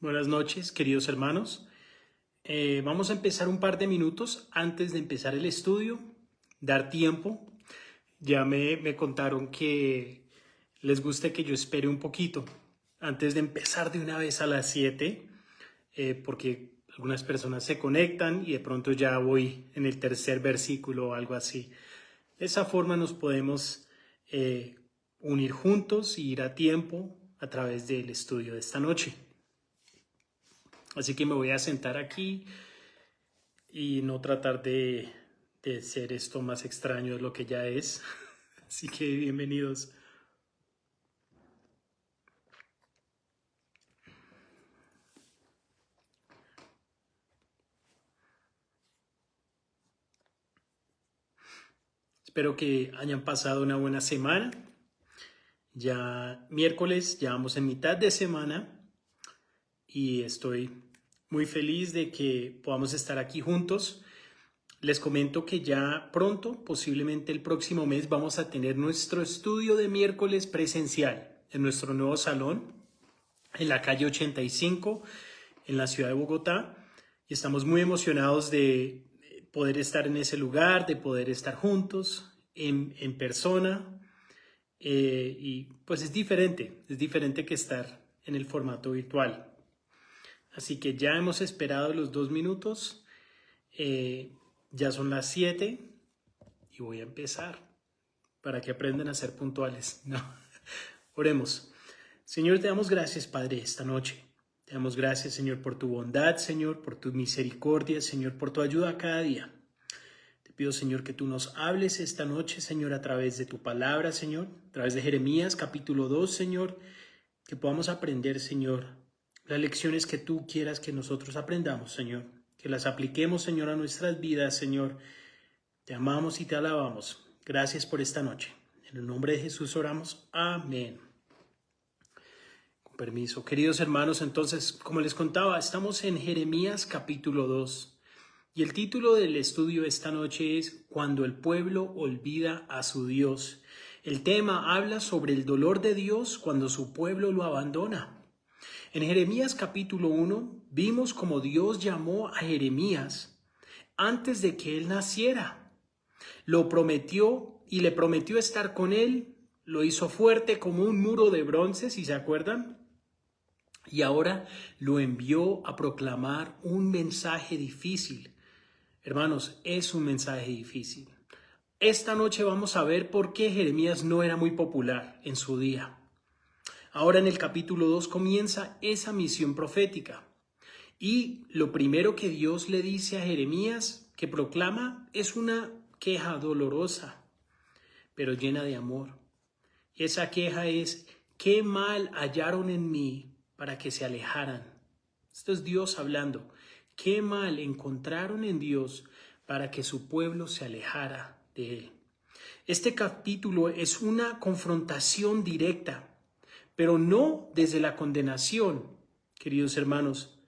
Buenas noches, queridos hermanos. Vamos a empezar un par de minutos antes de empezar el estudio, dar tiempo. Ya me contaron que les gusta que yo espere un poquito antes de empezar de una vez a las 7, porque algunas personas se conectan y de pronto ya voy en el tercer versículo o algo así. De esa forma nos podemos unir juntos y ir a tiempo a través del estudio de esta noche. Así que me voy a sentar aquí y no tratar de ser esto más extraño de lo que ya es. Así que bienvenidos. Espero que hayan pasado una buena semana. Ya miércoles, ya vamos en mitad de semana y estoy muy feliz de que podamos estar aquí juntos. Les comento que ya pronto, posiblemente el próximo mes, vamos a tener nuestro estudio de miércoles presencial en nuestro nuevo salón en la calle 85 en la ciudad de Bogotá. Y estamos muy emocionados de poder estar en ese lugar, de poder estar juntos en persona. Y pues es diferente que estar en el formato virtual. Así que ya hemos esperado los 2 minutos. Ya son las 7 y voy a empezar para que aprendan a ser puntuales. No. Oremos. Señor, te damos gracias, Padre, esta noche. Te damos gracias, Señor, por tu bondad, Señor, por tu misericordia, Señor, por tu ayuda cada día. Te pido, Señor, que tú nos hables esta noche, Señor, a través de tu palabra, Señor, a través de Jeremías capítulo 2, Señor, que podamos aprender, Señor, las lecciones que tú quieras que nosotros aprendamos, Señor, que las apliquemos, Señor, a nuestras vidas, Señor. Te amamos y te alabamos. Gracias por esta noche. En el nombre de Jesús oramos. Amén. Con permiso. Queridos hermanos, entonces, como les contaba, estamos en Jeremías capítulo 2. Y el título del estudio esta noche es Cuando el pueblo olvida a su Dios. El tema habla sobre el dolor de Dios cuando su pueblo lo abandona. En Jeremías capítulo 1 vimos cómo Dios llamó a Jeremías antes de que él naciera. Lo prometió y le prometió estar con él. Lo hizo fuerte como un muro de bronce, si se acuerdan. Y ahora lo envió a proclamar un mensaje difícil. Hermanos, es un mensaje difícil. Esta noche vamos a ver por qué Jeremías no era muy popular en su día. Ahora en el capítulo 2 comienza esa misión profética. Y lo primero que Dios le dice a Jeremías, que proclama, es una queja dolorosa, pero llena de amor. Esa queja es, ¿qué mal hallaron en mí para que se alejaran? Esto es Dios hablando. ¿Qué mal encontraron en Dios para que su pueblo se alejara de él? Este capítulo es una confrontación directa, pero no desde la condenación, queridos hermanos.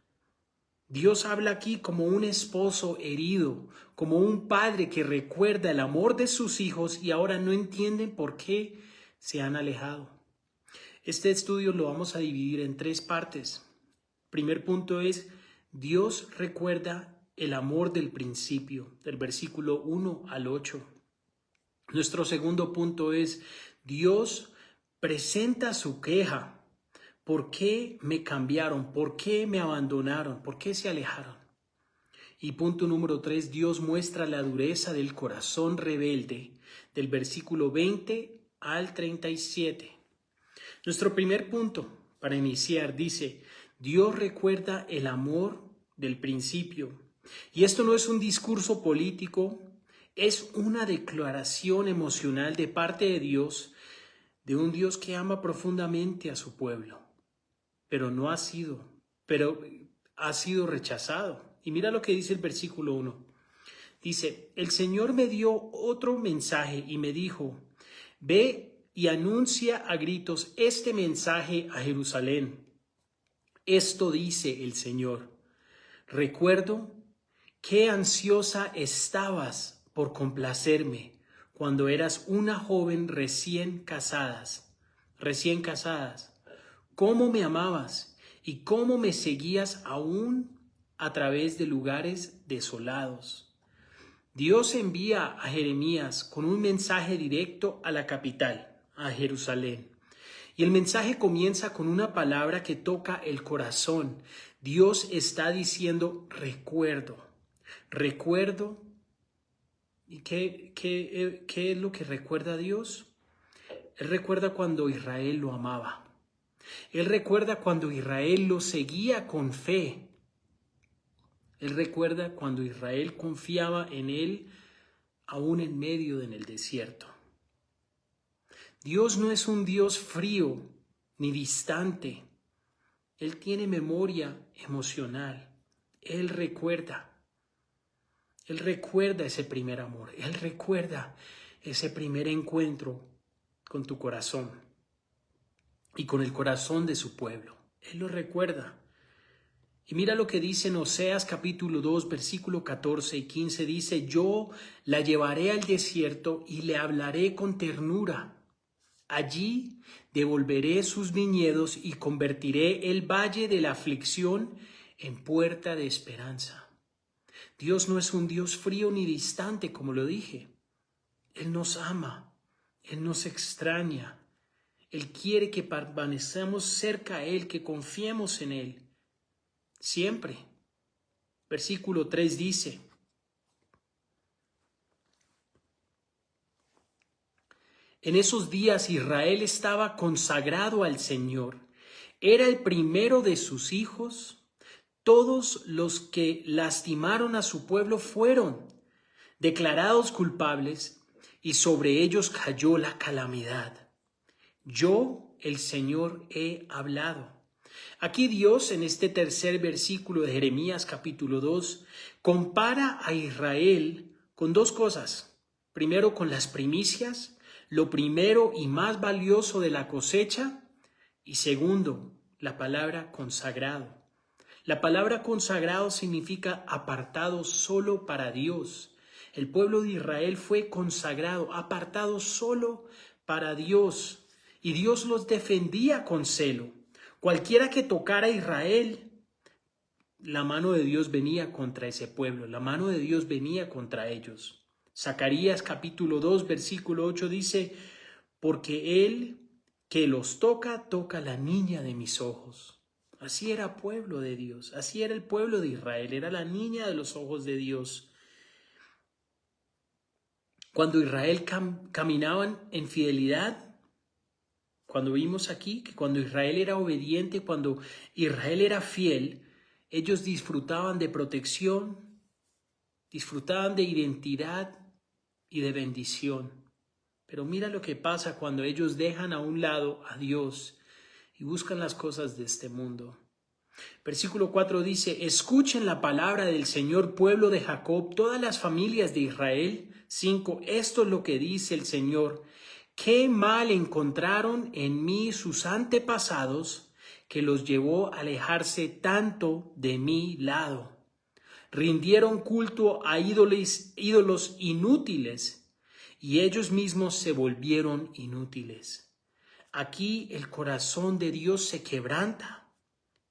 Dios habla aquí como un esposo herido, como un padre que recuerda el amor de sus hijos y ahora no entienden por qué se han alejado. Este estudio lo vamos a dividir en 3 partes. Primer punto es, Dios recuerda el amor del principio, del versículo 1 al 8. Nuestro segundo punto es, Dios presenta su queja. ¿Por qué me cambiaron? ¿Por qué me abandonaron? ¿Por qué se alejaron? Y punto número 3, Dios muestra la dureza del corazón rebelde, del versículo 20 al 37. Nuestro primer punto para iniciar dice, Dios recuerda el amor del principio. Y esto no es un discurso político, es una declaración emocional de parte de Dios, de un Dios que ama profundamente a su pueblo. Pero ha sido rechazado. Y mira lo que dice el versículo 1. Dice, el Señor me dio otro mensaje y me dijo, ve y anuncia a gritos este mensaje a Jerusalén. Esto dice el Señor. Recuerdo qué ansiosa estabas por complacerme cuando eras una joven recién casadas. Cómo me amabas y cómo me seguías aún a través de lugares desolados. Dios envía a Jeremías con un mensaje directo a la capital, a Jerusalén. Y el mensaje comienza con una palabra que toca el corazón. Dios está diciendo recuerdo, recuerdo. ¿Y qué es lo que recuerda Dios? Él recuerda cuando Israel lo amaba. Él recuerda cuando Israel lo seguía con fe. Él recuerda cuando Israel confiaba en él aún en medio del desierto. Dios no es un Dios frío ni distante. Él tiene memoria emocional. Él recuerda ese primer amor. Él recuerda ese primer encuentro con tu corazón y con el corazón de su pueblo. Él lo recuerda. Y mira lo que dice en Oseas capítulo 2, versículo 14 y 15. Dice, yo la llevaré al desierto y le hablaré con ternura. Allí devolveré sus viñedos y convertiré el valle de la aflicción en puerta de esperanza. Dios no es un Dios frío ni distante, como lo dije. Él nos ama, Él nos extraña. Él quiere que permanezcamos cerca a Él, que confiemos en Él. Siempre. Versículo 3 dice, en esos días Israel estaba consagrado al Señor. Era el primero de sus hijos. Todos los que lastimaron a su pueblo fueron declarados culpables y sobre ellos cayó la calamidad. Yo, el Señor, he hablado. Aquí Dios, en este tercer versículo de Jeremías capítulo 2, compara a Israel con dos cosas. Primero, con las primicias, lo primero y más valioso de la cosecha. Y segundo, la palabra consagrado. La palabra consagrado significa apartado solo para Dios. El pueblo de Israel fue consagrado, apartado solo para Dios. Y Dios los defendía con celo. Cualquiera que tocara a Israel, la mano de Dios venía contra ese pueblo, la mano de Dios venía contra ellos. Zacarías capítulo 2, versículo 8 dice, porque él que los toca, toca la niña de mis ojos. Así era pueblo de Dios, así era el pueblo de Israel, era la niña de los ojos de Dios. Cuando Israel caminaban en fidelidad, cuando vimos aquí que cuando Israel era obediente, cuando Israel era fiel, ellos disfrutaban de protección, disfrutaban de identidad y de bendición. Pero mira lo que pasa cuando ellos dejan a un lado a Dios y buscan las cosas de este mundo. Versículo 4 dice, escuchen la palabra del Señor, pueblo de Jacob, todas las familias de Israel. 5, esto es lo que dice el Señor. Qué mal encontraron en mí sus antepasados, que los llevó a alejarse tanto de mi lado. Rindieron culto a ídolos inútiles, y ellos mismos se volvieron inútiles. Aquí el corazón de Dios se quebranta.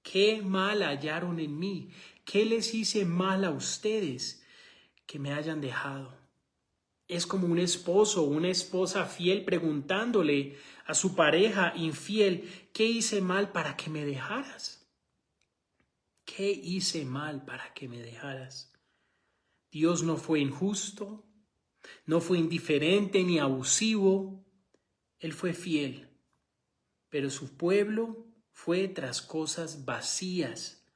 ¿Qué mal hallaron en mí? ¿Qué les hice mal a ustedes que me hayan dejado? Es como un esposo o una esposa fiel preguntándole a su pareja infiel, ¿qué hice mal para que me dejaras? ¿Qué hice mal para que me dejaras? Dios no fue injusto, no fue indiferente ni abusivo. Él fue fiel, pero su pueblo fue tras cosas vacías.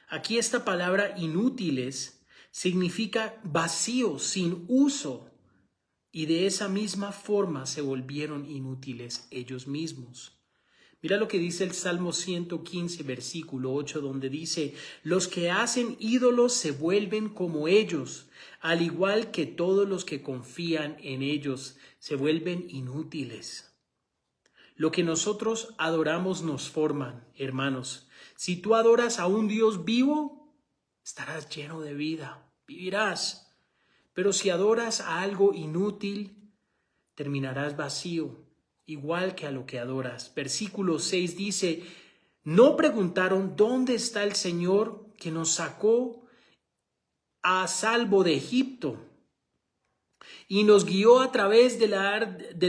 Aquí esta palabra inútiles significa vacío, sin uso. Y de esa misma forma se volvieron inútiles ellos mismos. Mira lo que dice el Salmo 115, versículo 8, donde dice, los que hacen ídolos se vuelven como ellos, al igual que todos los que confían en ellos se vuelven inútiles. Lo que nosotros adoramos nos forman, hermanos. Si tú adoras a un Dios vivo, estarás lleno de vida, vivirás. Pero si adoras a algo inútil, terminarás vacío, igual que a lo que adoras. Versículo 6 dice, No preguntaron dónde está el Señor que nos sacó a salvo de Egipto y nos guió a través del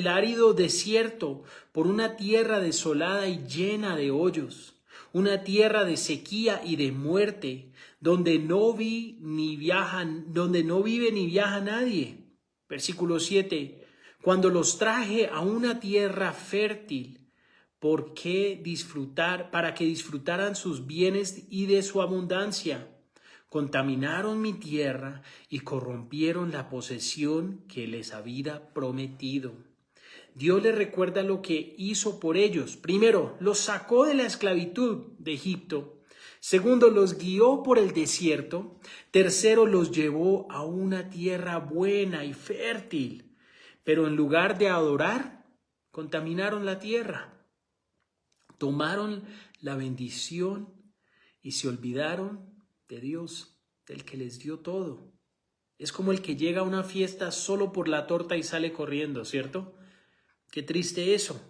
árido desierto por una tierra desolada y llena de hoyos, una tierra de sequía y de muerte, donde no vive ni viaja nadie. Versículo 7. Cuando los traje a una tierra fértil, para que disfrutaran sus bienes y de su abundancia. Contaminaron mi tierra y corrompieron la posesión que les había prometido. Dios les recuerda lo que hizo por ellos. Primero, los sacó de la esclavitud de Egipto. Segundo, los guió por el desierto. Tercero, los llevó a una tierra buena y fértil. Pero en lugar de adorar, contaminaron la tierra. Tomaron la bendición y se olvidaron de Dios, del que les dio todo. Es como el que llega a una fiesta solo por la torta y sale corriendo, ¿cierto? Qué triste eso.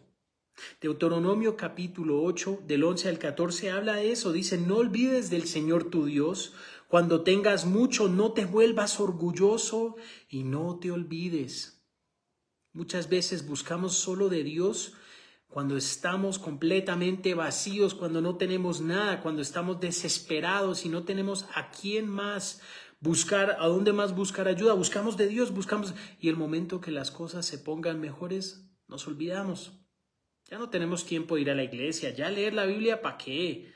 Deuteronomio capítulo 8, del 11 al 14, habla de eso. Dice, no olvides del Señor tu Dios. Cuando tengas mucho, no te vuelvas orgulloso y no te olvides. Muchas veces buscamos solo de Dios cuando estamos completamente vacíos, cuando no tenemos nada, cuando estamos desesperados y no tenemos a quién más buscar, a dónde más buscar ayuda. Buscamos de Dios, y el momento que las cosas se pongan mejores, nos olvidamos. Ya no tenemos tiempo de ir a la iglesia, ya leer la Biblia, ¿para qué?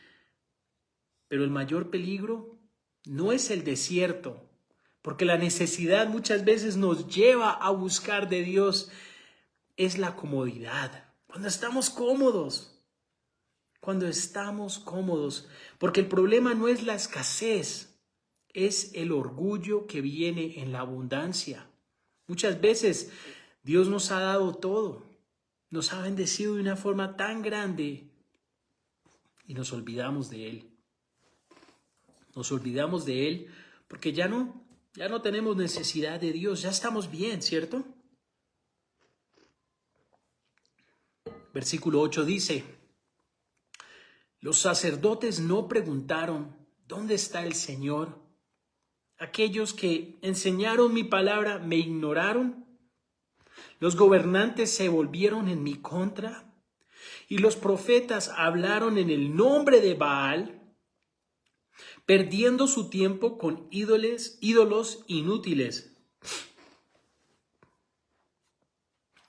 Pero el mayor peligro no es el desierto, porque la necesidad muchas veces nos lleva a buscar de Dios, es la comodidad. Cuando estamos cómodos, porque el problema no es la escasez, es el orgullo que viene en la abundancia. Muchas veces Dios nos ha dado todo, nos ha bendecido de una forma tan grande y nos olvidamos de Él. Nos olvidamos de Él porque ya no tenemos necesidad de Dios, ya estamos bien, ¿cierto? Versículo 8 dice, los sacerdotes no preguntaron, ¿dónde está el Señor? Aquellos que enseñaron mi palabra me ignoraron. Los gobernantes se volvieron en mi contra. Y los profetas hablaron en el nombre de Baal, perdiendo su tiempo con ídolos inútiles.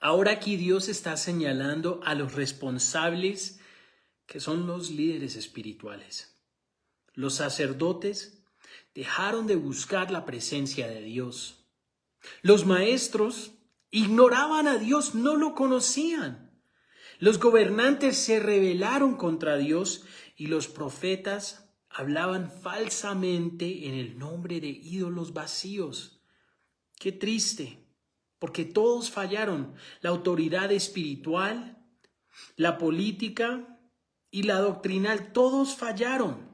Ahora aquí Dios está señalando a los responsables que son los líderes espirituales. Los sacerdotes dejaron de buscar la presencia de Dios. Los maestros ignoraban a Dios, no lo conocían. Los gobernantes se rebelaron contra Dios y los profetas hablaban falsamente en el nombre de ídolos vacíos. Qué triste, porque todos fallaron. La autoridad espiritual, la política y la doctrinal, todos fallaron.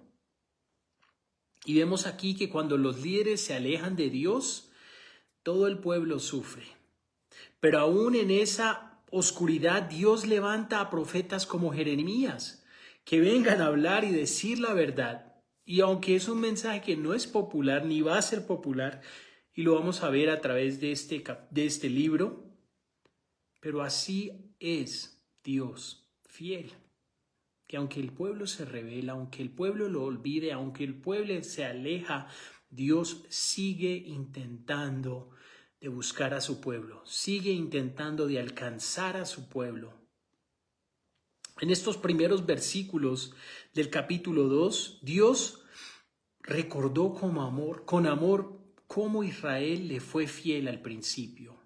Y vemos aquí que cuando los líderes se alejan de Dios, todo el pueblo sufre. Pero aún en esa oscuridad, Dios levanta a profetas como Jeremías, que vengan a hablar y decir la verdad. Y aunque es un mensaje que no es popular, ni va a ser popular, y lo vamos a ver a través de este libro, pero así es Dios fiel. Que aunque el pueblo se rebela, aunque el pueblo lo olvide, aunque el pueblo se aleja, Dios sigue intentando de buscar a su pueblo, sigue intentando de alcanzar a su pueblo. En estos primeros versículos del capítulo 2, Dios recordó con amor, cómo Israel le fue fiel al principio.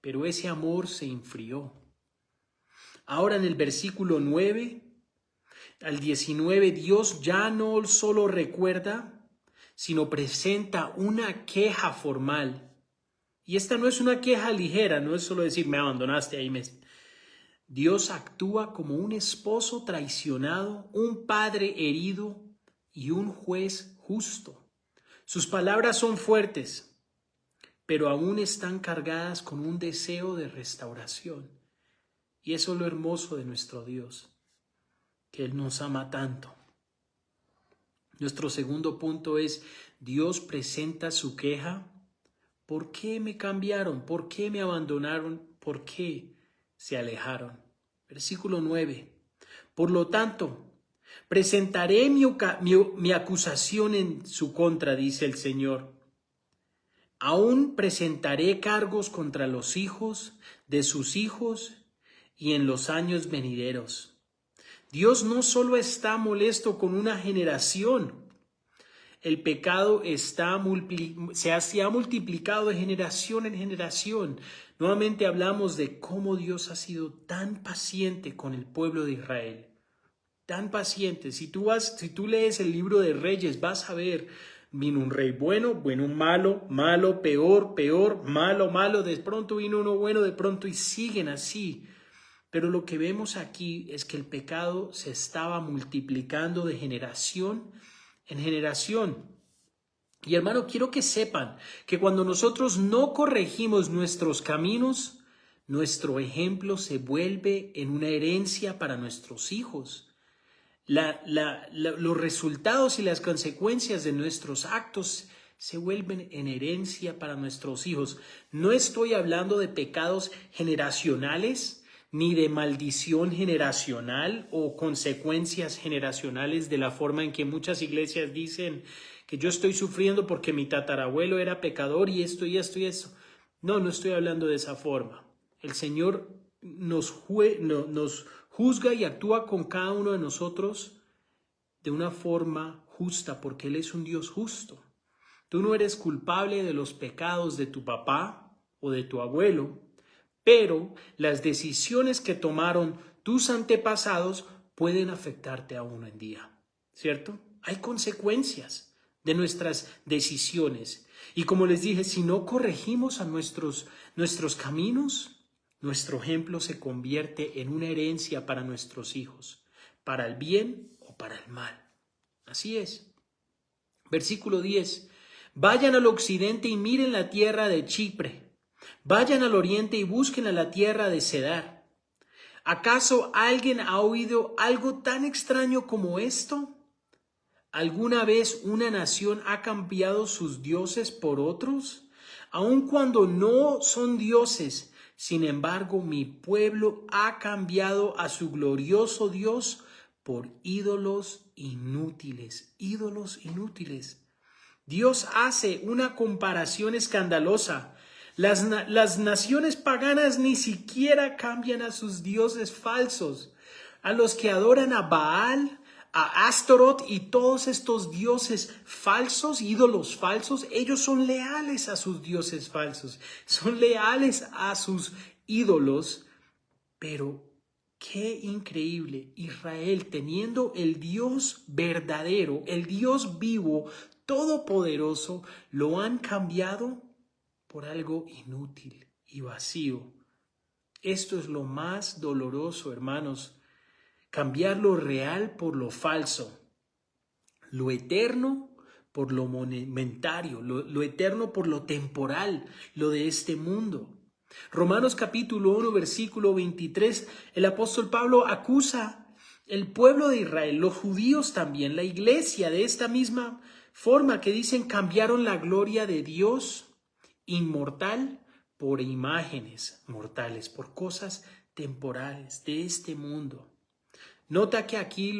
Pero ese amor se enfrió. Ahora en el versículo 9 al 19, Dios ya no solo recuerda, sino presenta una queja formal. Y esta no es una queja ligera, no es solo decir, me abandonaste ahí. Dios actúa como un esposo traicionado, un padre herido y un juez justo. Sus palabras son fuertes, pero aún están cargadas con un deseo de restauración. Y eso es lo hermoso de nuestro Dios. que Él nos ama tanto. Nuestro segundo punto es, Dios presenta su queja. ¿Por qué me cambiaron? ¿Por qué me abandonaron? ¿Por qué se alejaron? Versículo 9. Por lo tanto, presentaré mi acusación en su contra, dice el Señor. Aún presentaré cargos contra los hijos de sus hijos y en los años venideros. Dios no solo está molesto con una generación, el pecado se ha multiplicado de generación en generación. Nuevamente hablamos de cómo Dios ha sido tan paciente con el pueblo de Israel. Tan paciente. Si tú lees el libro de Reyes, vas a ver, vino un rey bueno, bueno, malo, malo, peor, peor, malo, malo. De pronto vino uno bueno, de pronto, y siguen así. Pero lo que vemos aquí es que el pecado se estaba multiplicando de generación en generación. Y hermano, quiero que sepan que cuando nosotros no corregimos nuestros caminos, nuestro ejemplo se vuelve en una herencia para nuestros hijos. Los resultados y las consecuencias de nuestros actos se vuelven en herencia para nuestros hijos. No estoy hablando de pecados generacionales, ni de maldición generacional o consecuencias generacionales de la forma en que muchas iglesias dicen que yo estoy sufriendo porque mi tatarabuelo era pecador y esto y esto y esto. No, no estoy hablando de esa forma. El Señor nos juzga y actúa con cada uno de nosotros de una forma justa porque Él es un Dios justo. Tú no eres culpable de los pecados de tu papá o de tu abuelo, pero las decisiones que tomaron tus antepasados pueden afectarte aún en día, ¿cierto? Hay consecuencias de nuestras decisiones. Y como les dije, si no corregimos a nuestros caminos, nuestro ejemplo se convierte en una herencia para nuestros hijos, para el bien o para el mal. Así es. Versículo 10. Vayan al occidente y miren la tierra de Chipre. Vayan al oriente y busquen a la tierra de Cedar. ¿Acaso alguien ha oído algo tan extraño como esto? ¿Alguna vez una nación ha cambiado sus dioses por otros? Aun cuando no son dioses, sin embargo, mi pueblo ha cambiado a su glorioso Dios por ídolos inútiles. Ídolos inútiles. Dios hace una comparación escandalosa. Las naciones paganas ni siquiera cambian a sus dioses falsos. A los que adoran a Baal, a Astaroth y todos estos dioses falsos, ídolos falsos, ellos son leales a sus dioses falsos, son leales a sus ídolos. Pero qué increíble, Israel teniendo el Dios verdadero, el Dios vivo, todopoderoso, lo han cambiado por algo inútil y vacío. Esto es lo más doloroso, hermanos. Cambiar lo real por lo falso, lo eterno por lo momentario, lo eterno por lo temporal, lo de este mundo. Romanos capítulo 1, versículo 23, el apóstol Pablo acusa el pueblo de Israel, los judíos también, la iglesia, de esta misma forma que dicen cambiaron la gloria de Dios inmortal por imágenes mortales, por cosas temporales de este mundo. Nota que aquí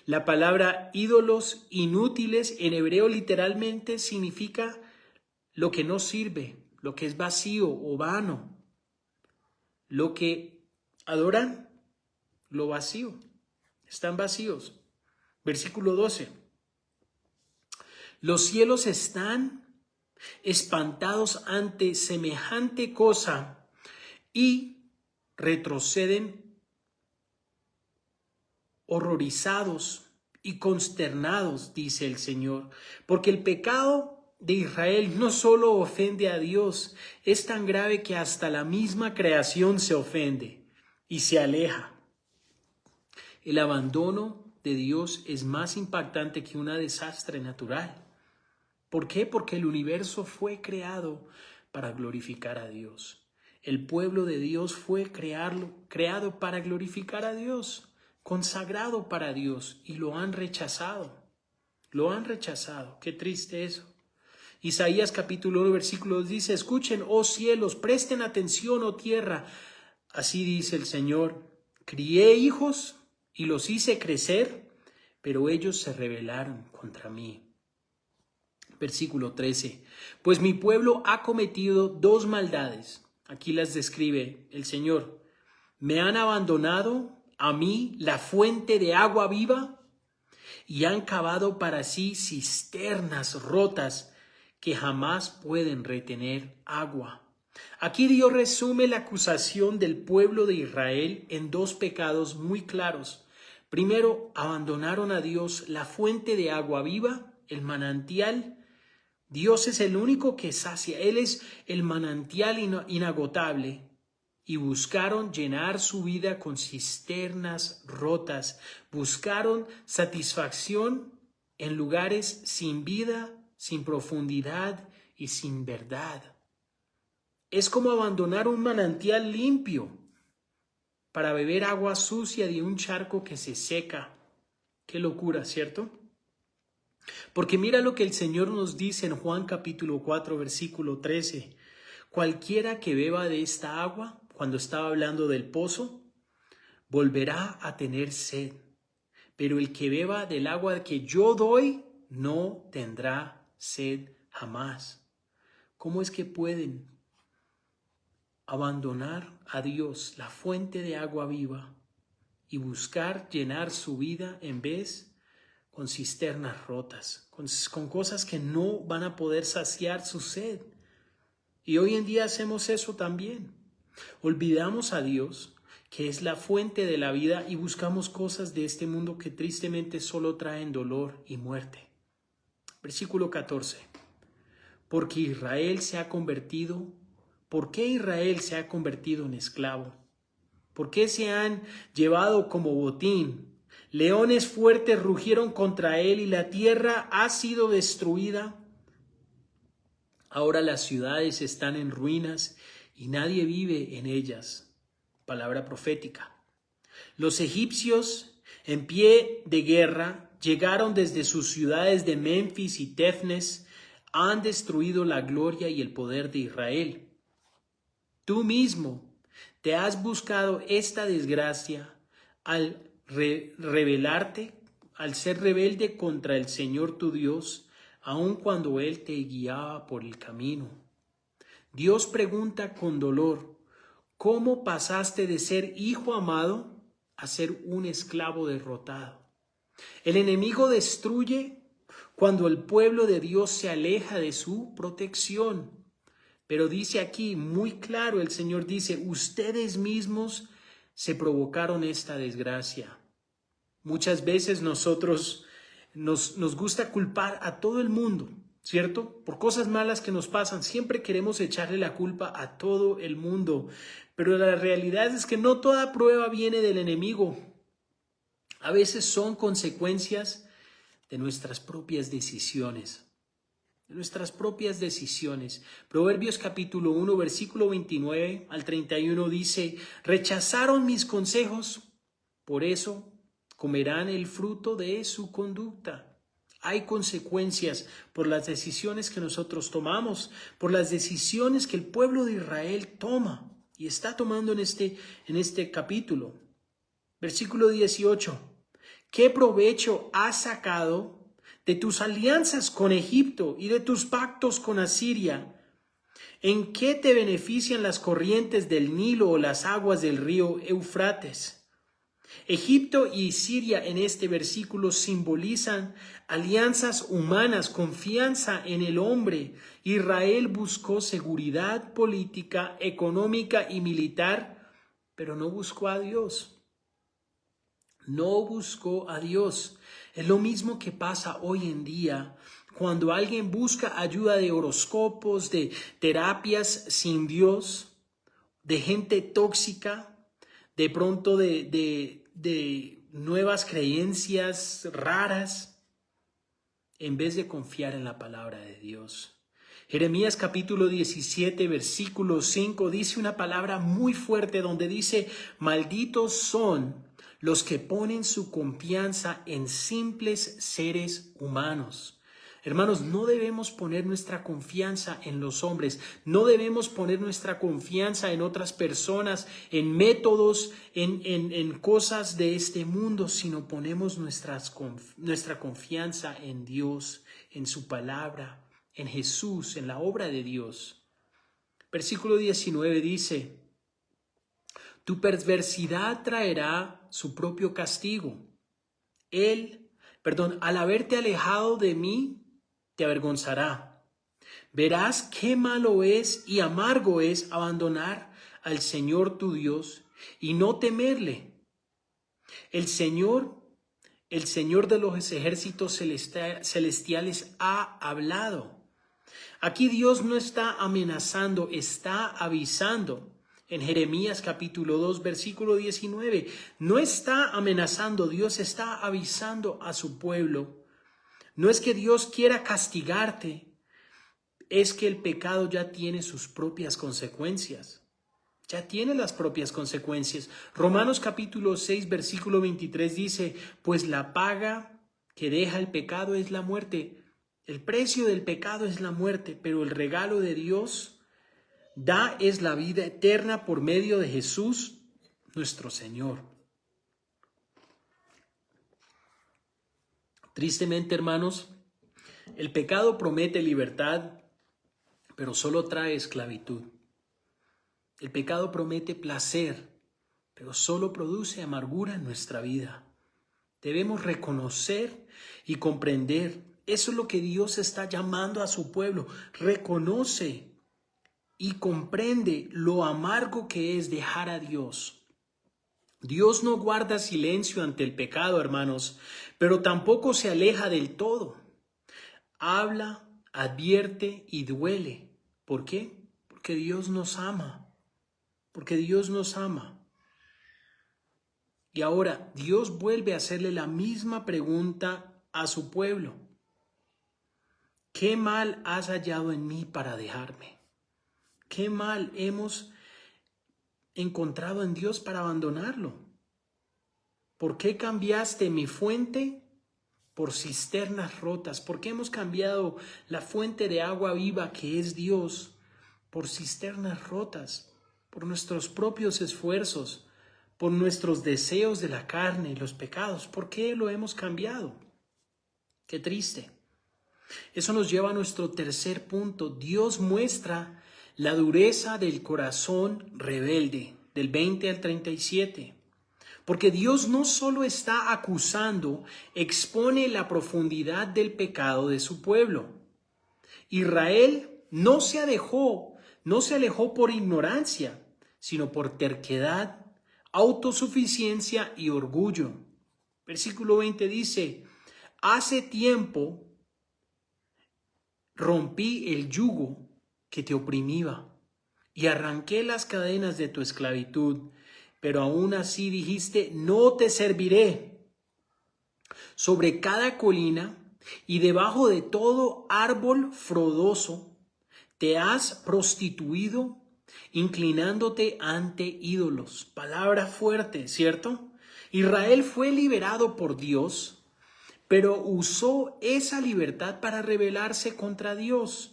la palabra ídolos inútiles en hebreo literalmente significa lo que no sirve, lo que es vacío o vano, lo que adoran, lo vacío, están vacíos. Versículo 12. Los cielos están espantados ante semejante cosa y retroceden horrorizados y consternados, dice el Señor, porque el pecado de Israel no solo ofende a Dios, es tan grave que hasta la misma creación se ofende y se aleja. El abandono de Dios es más impactante que un desastre natural. ¿Por qué? Porque el universo fue creado para glorificar a Dios. El pueblo de Dios fue creado para glorificar a Dios. consagrado para Dios, y lo han rechazado. Lo han rechazado. Qué triste eso. Isaías capítulo 1 versículo 2 dice: escuchen, oh cielos, presten atención, oh tierra. Así dice el Señor: crié hijos y los hice crecer, pero ellos se rebelaron contra mí. Versículo 13. Pues mi pueblo ha cometido dos maldades. Aquí las describe el Señor. Me han abandonado a mí, la fuente de agua viva, y han cavado para sí cisternas rotas que jamás pueden retener agua. Aquí Dios resume la acusación del pueblo de Israel en dos pecados muy claros. Primero, abandonaron a Dios, la fuente de agua viva, el manantial. Dios es el único que sacia, Él es el manantial inagotable. Y buscaron llenar su vida con cisternas rotas. Buscaron satisfacción en lugares sin vida, sin profundidad y sin verdad. Es como abandonar un manantial limpio para beber agua sucia de un charco que se seca. Qué locura, ¿cierto? Porque mira lo que el Señor nos dice en Juan capítulo 4, versículo 13. Cualquiera que beba de esta agua, cuando estaba hablando del pozo, volverá a tener sed. Pero el que beba del agua que yo doy, no tendrá sed jamás. ¿Cómo es que pueden abandonar a Dios, la fuente de agua viva, y buscar llenar su vida en vez con cisternas rotas, con cosas que no van a poder saciar su sed? Y hoy en día hacemos eso también. Olvidamos a Dios, que es la fuente de la vida, y buscamos cosas de este mundo que tristemente solo traen dolor y muerte. Versículo 14. Porque Israel se ha convertido, ¿por qué Israel se ha convertido en esclavo? ¿Por qué se han llevado como botín? Leones fuertes rugieron contra él y la tierra ha sido destruida. Ahora las ciudades están en ruinas y nadie vive en ellas. Palabra profética. Los egipcios, en pie de guerra, llegaron desde sus ciudades de Memphis y Tefnes, han destruido la gloria y el poder de Israel. Tú mismo te has buscado esta desgracia al rebelarte, al ser rebelde contra el Señor tu Dios, aun cuando Él te guiaba por el camino. Dios pregunta con dolor: ¿cómo pasaste de ser hijo amado a ser un esclavo derrotado? El enemigo destruye cuando el pueblo de Dios se aleja de su protección. Pero dice aquí muy claro, el Señor dice: ustedes mismos se provocaron esta desgracia. Muchas veces nosotros nos gusta culpar a todo el mundo, ¿cierto? Por cosas malas que nos pasan, siempre queremos echarle la culpa a todo el mundo. Pero la realidad es que no toda prueba viene del enemigo. A veces son consecuencias de nuestras propias decisiones. De nuestras propias decisiones. Proverbios capítulo 1, versículo 29 al 31 dice: rechazaron mis consejos, por eso comerán el fruto de su conducta. Hay consecuencias por las decisiones que nosotros tomamos, por las decisiones que el pueblo de Israel toma y está tomando en este capítulo. Versículo 18. ¿Qué provecho has sacado de tus alianzas con Egipto y de tus pactos con Asiria? ¿En qué te benefician las corrientes del Nilo o las aguas del río Eufrates? Egipto y Siria en este versículo simbolizan alianzas humanas, confianza en el hombre. Israel buscó seguridad política, económica y militar, pero no buscó a Dios. No buscó a Dios. Es lo mismo que pasa hoy en día cuando alguien busca ayuda de horóscopos, de terapias sin Dios, de gente tóxica, de pronto de nuevas creencias raras, en vez de confiar en la palabra de Dios. Jeremías capítulo 17, versículo 5 dice una palabra muy fuerte donde dice: malditos son los que ponen su confianza en simples seres humanos. Hermanos, no debemos poner nuestra confianza en los hombres, no debemos poner nuestra confianza en otras personas, en métodos, en cosas de este mundo, sino ponemos nuestra confianza en Dios, en su palabra, en Jesús, en la obra de Dios. Versículo 19 dice: tu perversidad traerá su propio castigo. Al haberte alejado de mí, te avergonzará. Verás qué malo es y amargo es abandonar al Señor tu Dios y no temerle. El Señor de los ejércitos celestiales ha hablado. Aquí Dios no está amenazando, está avisando. En Jeremías capítulo 2, versículo 19, no está amenazando, Dios está avisando a su pueblo. No es que Dios quiera castigarte, es que el pecado ya tiene sus propias consecuencias. Ya tiene las propias consecuencias. Romanos capítulo 6, versículo 23 dice: pues la paga que deja el pecado es la muerte. El precio del pecado es la muerte, pero el regalo de Dios es la vida eterna por medio de Jesús, nuestro Señor. Tristemente, hermanos, el pecado promete libertad, pero solo trae esclavitud. El pecado promete placer, pero solo produce amargura en nuestra vida. Debemos reconocer y comprender. Eso es lo que Dios está llamando a su pueblo. Reconoce y comprende lo amargo que es dejar a Dios. Dios no guarda silencio ante el pecado, hermanos, pero tampoco se aleja del todo. Habla, advierte y duele. ¿Por qué? Porque Dios nos ama. Porque Dios nos ama. Y ahora Dios vuelve a hacerle la misma pregunta a su pueblo. ¿Qué mal has hallado en mí para dejarme? ¿Qué mal hemos encontrado en Dios para abandonarlo? ¿Por qué cambiaste mi fuente por cisternas rotas? ¿Por qué hemos cambiado la fuente de agua viva que es Dios por cisternas rotas? Por nuestros propios esfuerzos, por nuestros deseos de la carne y los pecados. ¿Por qué lo hemos cambiado? Qué triste. Eso nos lleva a nuestro tercer punto. Dios muestra la dureza del corazón rebelde, del 20 al 37. Porque Dios no solo está acusando, expone la profundidad del pecado de su pueblo. Israel no se alejó por ignorancia, sino por terquedad, autosuficiencia y orgullo. Versículo 20 dice: hace tiempo rompí el yugo que te oprimía y arranqué las cadenas de tu esclavitud, pero aún así dijiste: no te serviré. Sobre cada colina y debajo de todo árbol frondoso te has prostituido, inclinándote ante ídolos. Palabra fuerte, ¿cierto? Israel fue liberado por Dios, pero usó esa libertad para rebelarse contra Dios.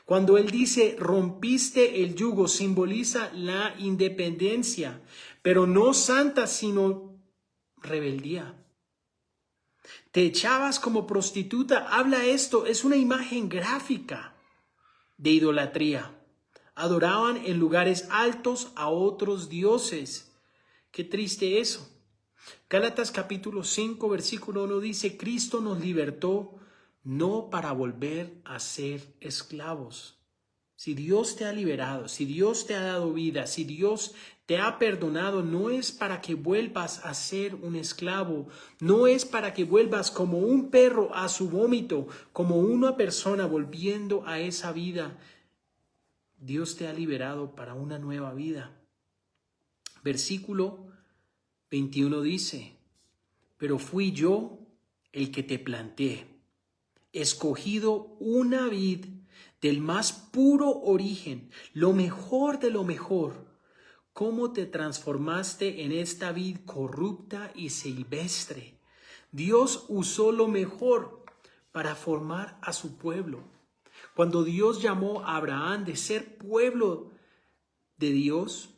Cuando él dice rompiste el yugo, simboliza la independencia, pero no santa, sino rebeldía. Te echabas como prostituta. Habla esto, es una imagen gráfica de idolatría. Adoraban en lugares altos a otros dioses. Qué triste eso. Gálatas capítulo 5, versículo 1 dice: Cristo nos libertó no para volver a ser esclavos. Si Dios te ha liberado, si Dios te ha dado vida, si Dios te ha perdonado, no es para que vuelvas a ser un esclavo, no es para que vuelvas como un perro a su vómito, como una persona volviendo a esa vida. Dios te ha liberado para una nueva vida. Versículo 21 dice: pero fui yo el que te planté, escogido una vid del más puro origen, lo mejor de lo mejor, cómo te transformaste en esta vid corrupta y silvestre. Dios usó lo mejor para formar a su pueblo. Cuando Dios llamó a Abraham de ser pueblo de Dios,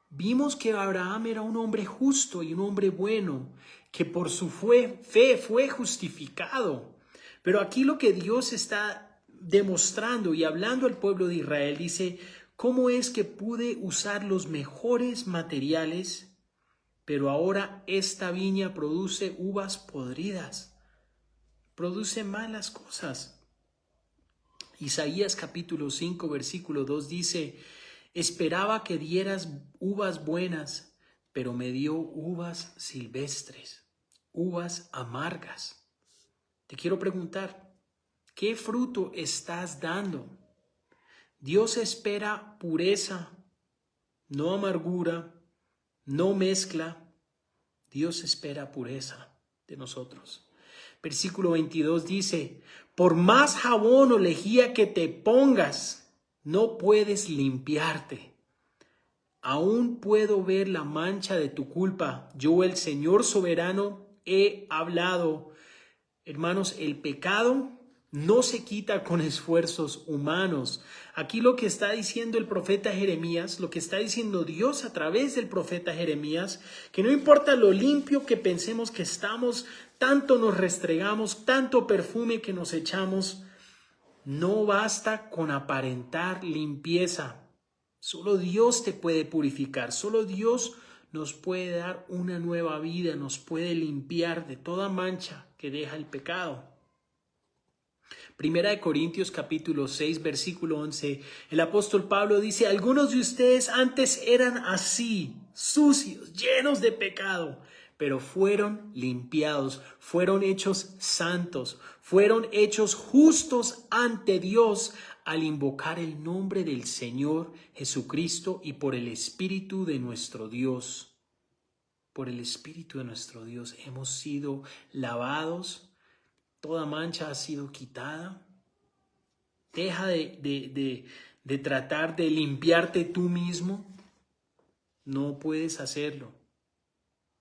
vimos que Abraham era un hombre justo y un hombre bueno, que por su fe fue justificado. Pero aquí lo que Dios está demostrando y hablando al pueblo de Israel, dice, ¿cómo es que pude usar los mejores materiales, pero ahora esta viña produce uvas podridas, produce malas cosas? Isaías capítulo 5, versículo 2 dice, esperaba que dieras uvas buenas, pero me dio uvas silvestres, uvas amargas. Te quiero preguntar, ¿qué fruto estás dando? Dios espera pureza, no amargura, no mezcla. Dios espera pureza de nosotros. Versículo 22 dice, por más jabón o lejía que te pongas, no puedes limpiarte. Aún puedo ver la mancha de tu culpa. Yo, el Señor soberano, he hablado. Hermanos, el pecado no se quita con esfuerzos humanos. Aquí lo que está diciendo el profeta Jeremías, lo que está diciendo Dios a través del profeta Jeremías, que no importa lo limpio que pensemos que estamos, tanto nos restregamos, tanto perfume que nos echamos, no basta con aparentar limpieza. Solo Dios te puede purificar, solo Dios nos puede dar una nueva vida, nos puede limpiar de toda mancha que deja el pecado. Primera de Corintios capítulo 6 versículo 11, el apóstol Pablo dice, algunos de ustedes antes eran así, sucios, llenos de pecado, pero fueron limpiados, fueron hechos santos, fueron hechos justos ante Dios al invocar el nombre del Señor Jesucristo y por el Espíritu de nuestro Dios. Por el Espíritu de nuestro Dios hemos sido lavados, toda mancha ha sido quitada. Deja de tratar de limpiarte tú mismo. No puedes hacerlo.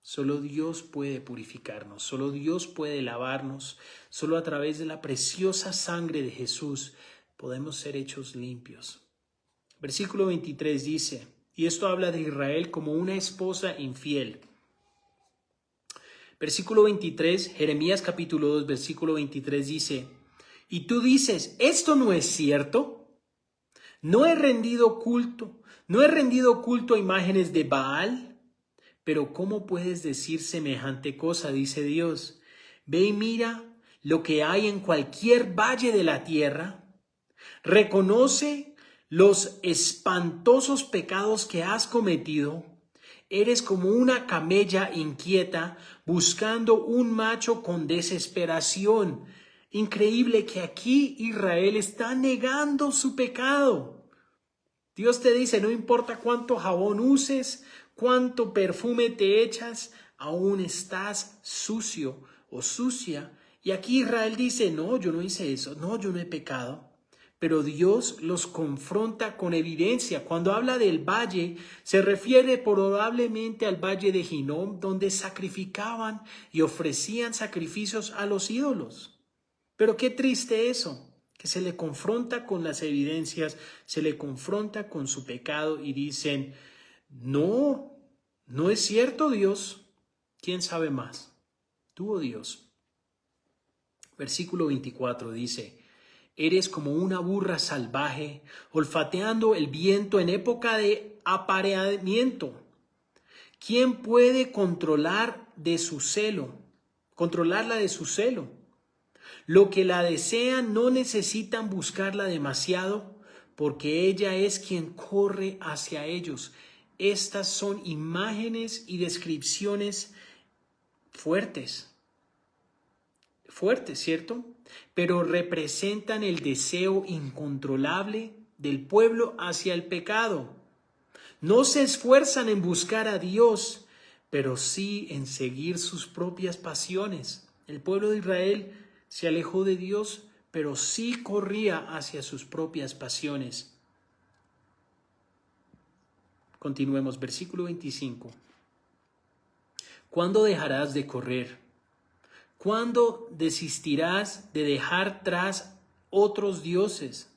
Solo Dios puede purificarnos, solo Dios puede lavarnos, solo a través de la preciosa sangre de Jesús podemos ser hechos limpios. Versículo 23 dice, y esto habla de Israel como una esposa infiel. Versículo 23, Jeremías capítulo 2, versículo 23 dice, y tú dices, ¿esto no es cierto? No he rendido culto a imágenes de Baal. Pero ¿cómo puedes decir semejante cosa? Dice Dios. Ve y mira lo que hay en cualquier valle de la tierra. Reconoce los espantosos pecados que has cometido. Eres como una camella inquieta buscando un macho con desesperación. Increíble que aquí Israel está negando su pecado. Dios te dice, no importa cuánto jabón uses, cuánto perfume te echas, aún estás sucio o sucia. Y aquí Israel dice, no, yo no hice eso, no, yo no he pecado. Pero Dios los confronta con evidencia. Cuando habla del valle, se refiere probablemente al valle de Hinnom, donde sacrificaban y ofrecían sacrificios a los ídolos. Pero qué triste eso, que se le confronta con las evidencias, se le confronta con su pecado y dicen, no, no es cierto, Dios. ¿Quién sabe más? Tú o Dios. Versículo 24 dice, eres como una burra salvaje, olfateando el viento en época de apareamiento. ¿Quién puede controlarla de su celo? Lo que la desean no necesitan buscarla demasiado, porque ella es quien corre hacia ellos. Estas son imágenes y descripciones fuertes, ¿cierto? Pero representan el deseo incontrolable del pueblo hacia el pecado. No se esfuerzan en buscar a Dios, pero sí en seguir sus propias pasiones. El pueblo de Israel se alejó de Dios, pero sí corría hacia sus propias pasiones. Continuemos, versículo 25. ¿Cuándo dejarás de correr? ¿Cuándo desistirás de dejar tras otros dioses?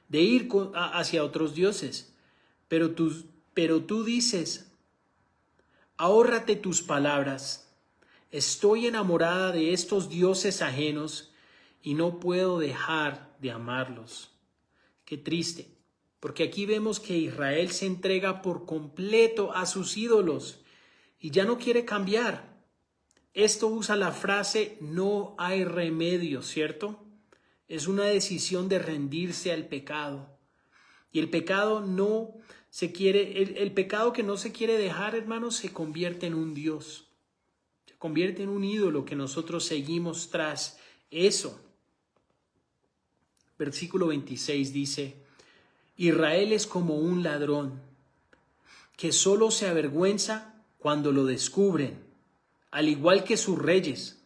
De ir hacia otros dioses. Pero tú dices, ahórrate tus palabras. Estoy enamorada de estos dioses ajenos y no puedo dejar de amarlos. Qué triste, porque aquí vemos que Israel se entrega por completo a sus ídolos y ya no quiere cambiar. Esto usa la frase no hay remedio, ¿cierto? Es una decisión de rendirse al pecado. Y el pecado no se quiere, el pecado que no se quiere dejar, hermanos, se convierte en un Dios. Se convierte en un ídolo que nosotros seguimos tras eso. Versículo 26 dice, Israel es como un ladrón que solo se avergüenza cuando lo descubren, al igual que sus reyes,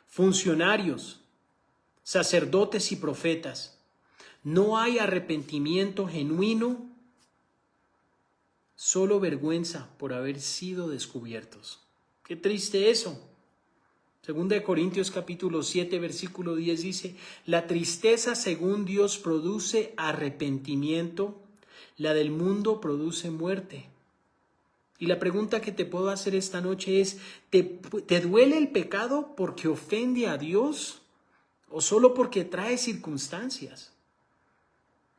funcionarios, sacerdotes y profetas. No hay arrepentimiento genuino, solo vergüenza por haber sido descubiertos. Qué triste eso. Segunda de Corintios capítulo 7 versículo 10 dice, la tristeza según Dios produce arrepentimiento, la del mundo produce muerte. Y la pregunta que te puedo hacer esta noche es, ¿te duele el pecado porque ofende a Dios o solo porque trae circunstancias?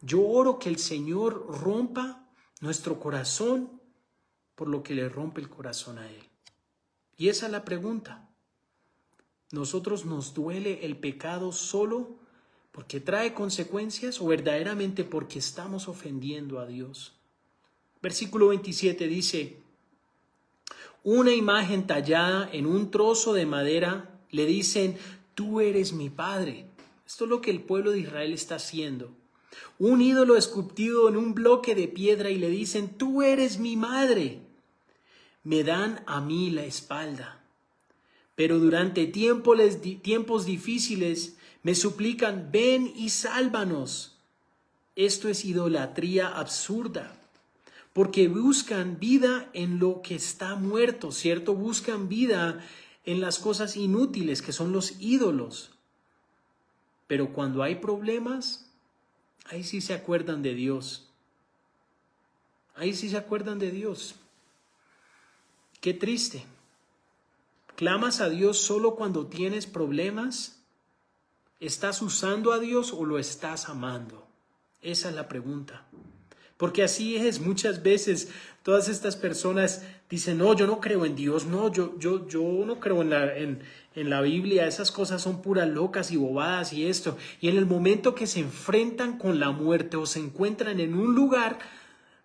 Yo oro que el Señor rompa nuestro corazón por lo que le rompe el corazón a Él. Y esa es la pregunta. ¿Nosotros nos duele el pecado solo porque trae consecuencias o verdaderamente porque estamos ofendiendo a Dios? Versículo 27 dice, una imagen tallada en un trozo de madera le dicen, tú eres mi padre. Esto es lo que el pueblo de Israel está haciendo. Un ídolo esculpido en un bloque de piedra y le dicen, tú eres mi madre. Me dan a mí la espalda. Pero durante tiempos difíciles me suplican, ven y sálvanos. Esto es idolatría absurda, porque buscan vida en lo que está muerto, ¿cierto? Buscan vida en las cosas inútiles que son los ídolos. Pero cuando hay problemas, ahí sí se acuerdan de Dios. Ahí sí se acuerdan de Dios. Qué triste. ¿Clamas a Dios solo cuando tienes problemas? ¿Estás usando a Dios o lo estás amando? Esa es la pregunta. Porque así es, muchas veces todas estas personas dicen, no, yo no creo en Dios, no, yo no creo en la Biblia, esas cosas son puras locas y bobadas y esto. Y en el momento que se enfrentan con la muerte o se encuentran en un lugar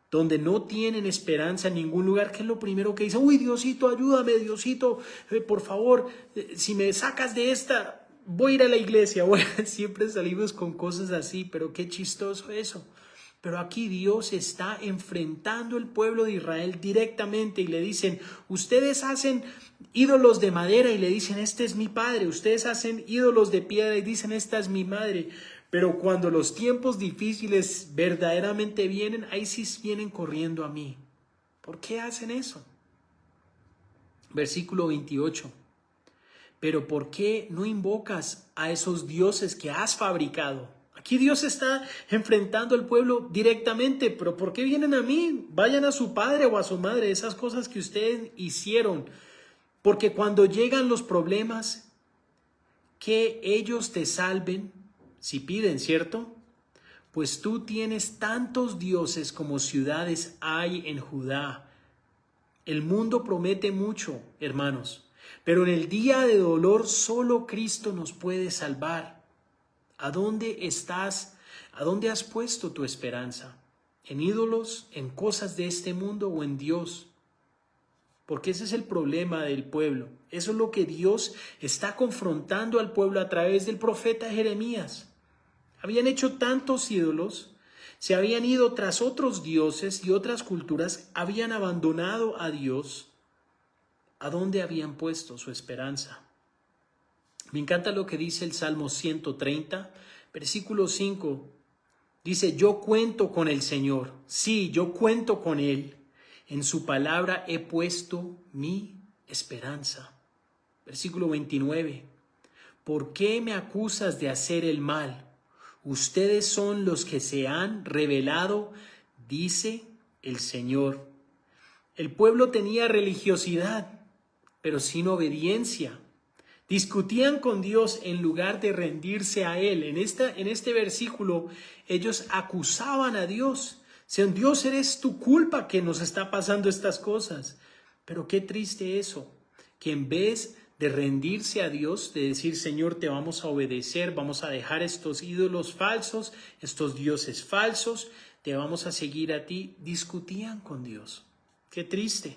donde no tienen esperanza en ningún lugar, ¿qué es lo primero que dicen? Uy, Diosito, ayúdame, Diosito, por favor, si me sacas de esta, voy a ir a la iglesia. Bueno, siempre salimos con cosas así, pero qué chistoso eso. Pero aquí Dios está enfrentando el pueblo de Israel directamente y le dicen, ustedes hacen ídolos de madera y le dicen, este es mi padre. Ustedes hacen ídolos de piedra y dicen, esta es mi madre. Pero cuando los tiempos difíciles verdaderamente vienen, ahí sí vienen corriendo a mí. ¿Por qué hacen eso? Versículo 28. Pero ¿por qué no invocas a esos dioses que has fabricado? Aquí Dios está enfrentando al pueblo directamente, pero ¿por qué vienen a mí? Vayan a su padre o a su madre, esas cosas que ustedes hicieron. Porque cuando llegan los problemas, que ellos te salven, si piden, ¿cierto? Pues tú tienes tantos dioses como ciudades hay en Judá. El mundo promete mucho, hermanos, pero en el día de dolor solo Cristo nos puede salvar. ¿A dónde estás? ¿A dónde has puesto tu esperanza? ¿En ídolos, en cosas de este mundo o en Dios? Porque ese es el problema del pueblo. Eso es lo que Dios está confrontando al pueblo a través del profeta Jeremías. Habían hecho tantos ídolos, se habían ido tras otros dioses y otras culturas, habían abandonado a Dios. ¿A dónde habían puesto su esperanza? Me encanta lo que dice el Salmo 130, versículo 5. Dice, yo cuento con el Señor. Sí, yo cuento con Él. En su palabra he puesto mi esperanza. Versículo 29. ¿Por qué me acusas de hacer el mal? Ustedes son los que se han rebelado, dice el Señor. El pueblo tenía religiosidad, pero sin obediencia. Discutían con Dios en lugar de rendirse a Él. En este versículo ellos acusaban a Dios. Decían, Dios, eres tu culpa que nos está pasando estas cosas. Pero qué triste eso, que en vez de rendirse a Dios, de decir, Señor, te vamos a obedecer, vamos a dejar estos ídolos falsos, estos dioses falsos, te vamos a seguir a ti, discutían con Dios. Qué triste.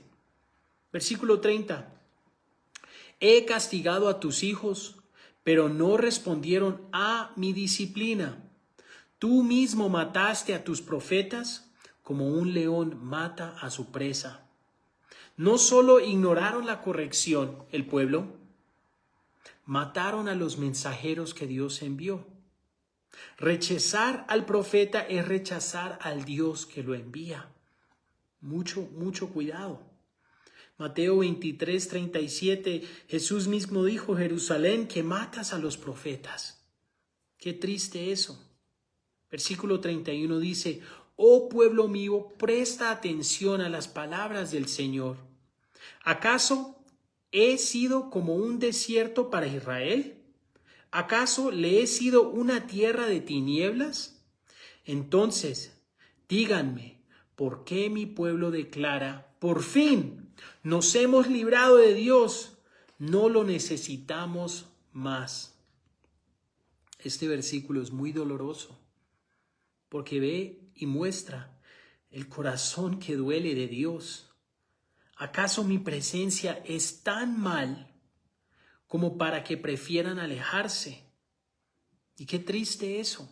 Versículo 30. He castigado a tus hijos, pero no respondieron a mi disciplina. Tú mismo mataste a tus profetas como un león mata a su presa. No solo ignoraron la corrección, el pueblo, mataron a los mensajeros que Dios envió. Rechazar al profeta es rechazar al Dios que lo envía. Mucho cuidado. Mateo 23, 37, Jesús mismo dijo, Jerusalén, que matas a los profetas. Qué triste eso. Versículo 31 dice, oh pueblo mío, presta atención a las palabras del Señor. ¿Acaso he sido como un desierto para Israel? ¿Acaso le he sido una tierra de tinieblas? Entonces, díganme, ¿por qué mi pueblo declara, por fin, nos hemos librado de Dios, no lo necesitamos más? Este versículo es muy doloroso porque ve y muestra el corazón que duele de Dios. ¿Acaso mi presencia es tan mal como para que prefieran alejarse? Y qué triste eso,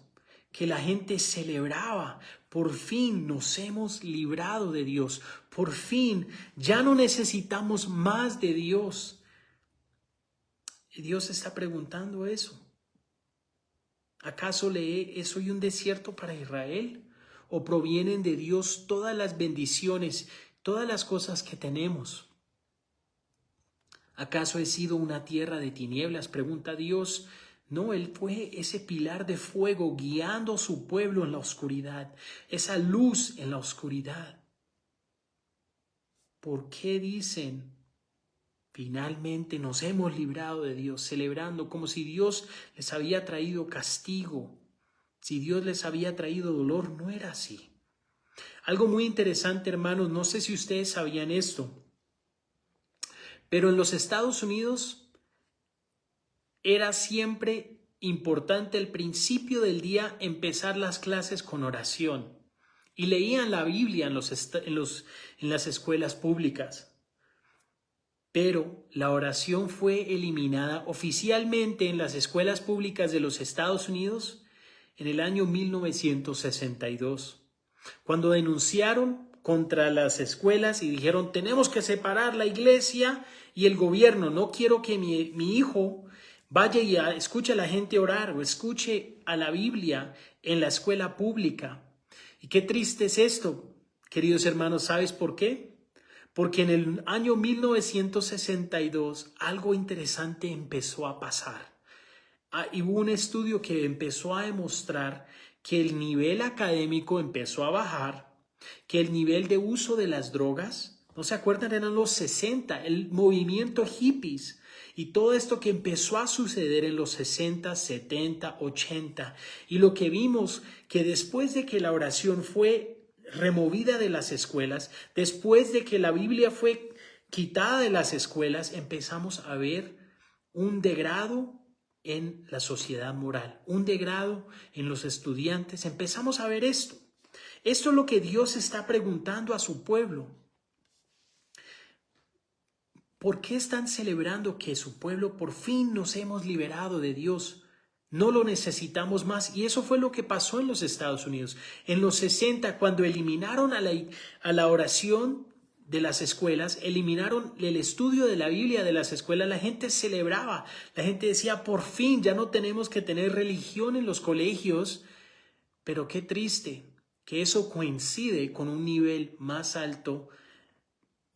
que la gente celebraba, por fin nos hemos librado de Dios, por fin ya no necesitamos más de Dios. Y Dios está preguntando eso. ¿Acaso soy un desierto para Israel? ¿O provienen de Dios todas las bendiciones, todas las cosas que tenemos? ¿Acaso he sido una tierra de tinieblas? Pregunta Dios. No, Él fue ese pilar de fuego guiando a su pueblo en la oscuridad, esa luz en la oscuridad. ¿Por qué dicen? Finalmente nos hemos librado de Dios, celebrando como si Dios les había traído castigo, si Dios les había traído dolor. No era así. Algo muy interesante, hermanos, no sé si ustedes sabían esto, pero en los Estados Unidos era siempre importante al principio del día empezar las clases con oración y leían la Biblia en las escuelas públicas. Pero la oración fue eliminada oficialmente en las escuelas públicas de los Estados Unidos en el año 1962, cuando denunciaron contra las escuelas y dijeron, tenemos que separar la iglesia y el gobierno. No quiero que mi hijo vaya y escuche a la gente orar o escuche a la Biblia en la escuela pública. Y qué triste es esto, queridos hermanos. ¿Sabes por qué? Porque en el año 1962 algo interesante empezó a pasar. Y hubo un estudio que empezó a demostrar que el nivel académico empezó a bajar, que el nivel de uso de las drogas, ¿no se acuerdan? Eran los 60, el movimiento hippies y todo esto que empezó a suceder en los 60, 70, 80. Y lo que vimos que después de que la oración fue removida de las escuelas, después de que la Biblia fue quitada de las escuelas, empezamos a ver un degrado en la sociedad moral, un degrado en los estudiantes. Empezamos a ver esto. Esto es lo que Dios está preguntando a su pueblo. ¿Por qué están celebrando que su pueblo por fin nos hemos liberado de Dios? No lo necesitamos más. Y eso fue lo que pasó en los Estados Unidos. En los 60, cuando eliminaron a la oración de las escuelas, eliminaron el estudio de la Biblia de las escuelas, la gente celebraba. La gente decía, por fin ya no tenemos que tener religión en los colegios, Pero qué triste que eso coincide con un nivel más alto